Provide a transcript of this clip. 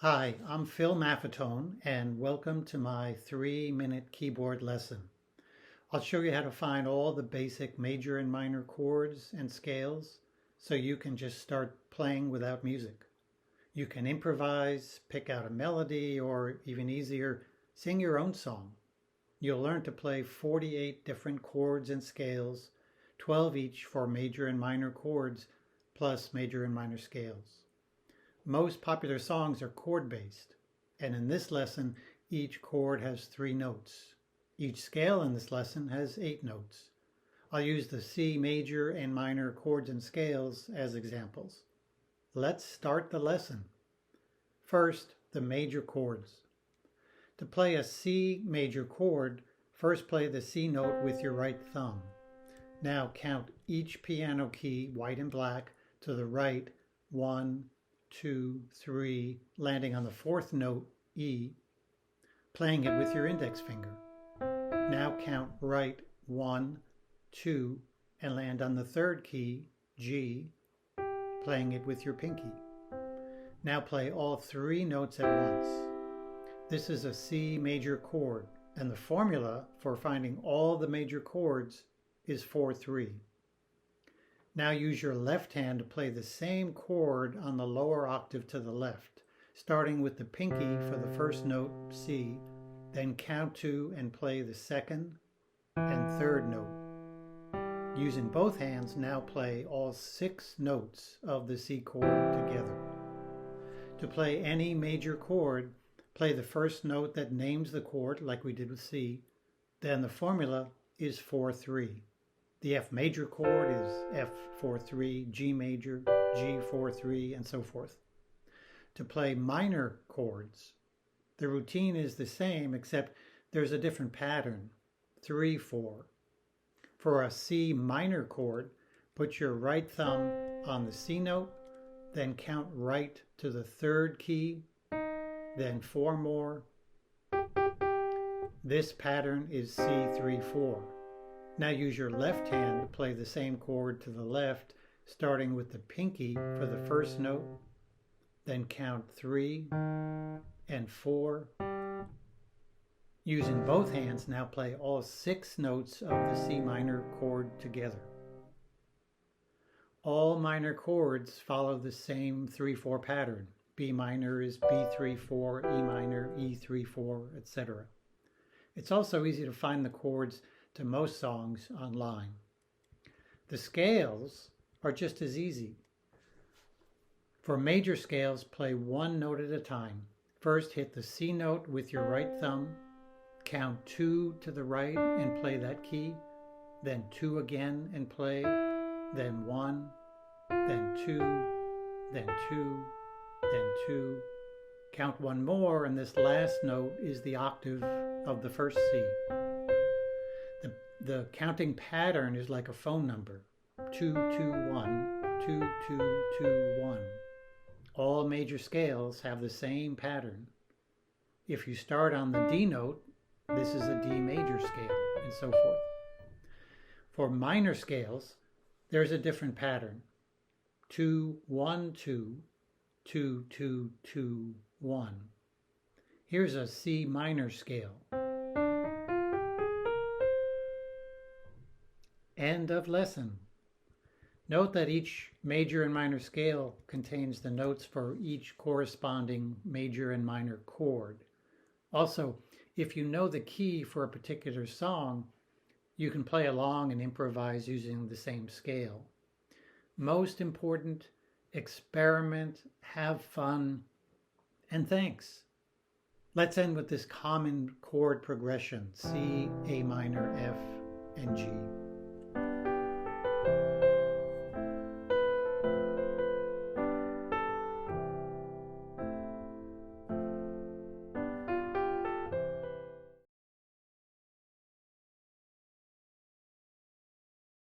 Hi, I'm Phil Maffetone, and welcome to my 3-minute keyboard lesson. I'll show you how to find all the basic major and minor chords and scales so you can just start playing without music. You can improvise, pick out a melody, or even easier, sing your own song. You'll learn to play 48 different chords and scales, 12 each for major and minor chords, plus major and minor scales. Most popular songs are chord-based, and in this lesson, each chord has 3 notes. Each scale in this lesson has 8 notes. I'll use the C major and minor chords and scales as examples. Let's start the lesson. First, the major chords. To play a C major chord, first play the C note with your right thumb. Now count each piano key, white and black, to the right, 1, 2, 3, landing on the 4th note, E, playing it with your index finger. Now count right, 1, 2, and land on the 3rd key, G, playing it with your pinky. Now play all 3 notes at once. This is a C major chord, and the formula for finding all the major chords is 4-3. Now use your left hand to play the same chord on the lower octave to the left, starting with the pinky for the first note, C, then count to and play the 2nd and 3rd note. Using both hands, now play all 6 notes of the C chord together. To play any major chord, play the first note that names the chord, like we did with C, then the formula is 4-3. The F major chord is F4-3, G major, G4-3, and so forth. To play minor chords, the routine is the same except there's a different pattern, 3-4. For a C minor chord, put your right thumb on the C note, then count right to the 3rd key, then 4 more. This pattern is C3-4. Now use your left hand to play the same chord to the left, starting with the pinky for the first note, then count 3 and 4. Using both hands, now play all 6 notes of the C minor chord together. All minor chords follow the same 3-4 pattern. B minor is B3-4, E minor, E3-4, etc. It's also easy to find the chords to most songs online. The scales are just as easy. For major scales, play 1 note at a time. First, hit the C note with your right thumb, count 2 to the right and play that key, then 2 again and play, then 1, then 2, then 2, then 2. Count 1 more, and this last note is the octave of the first C. The counting pattern is like a phone number, 2-2-1, 2-2-2-1. All major scales have the same pattern. If you start on the D note, this is a D major scale, and so forth. For minor scales, there's a different pattern, 2-1-2, 2-2-2-1. Here's a C minor scale. End of lesson. Note that each major and minor scale contains the notes for each corresponding major and minor chord. Also, if you know the key for a particular song, you can play along and improvise using the same scale. Most important, experiment, have fun, and thanks. Let's end with this common chord progression, C, A minor, F, and G.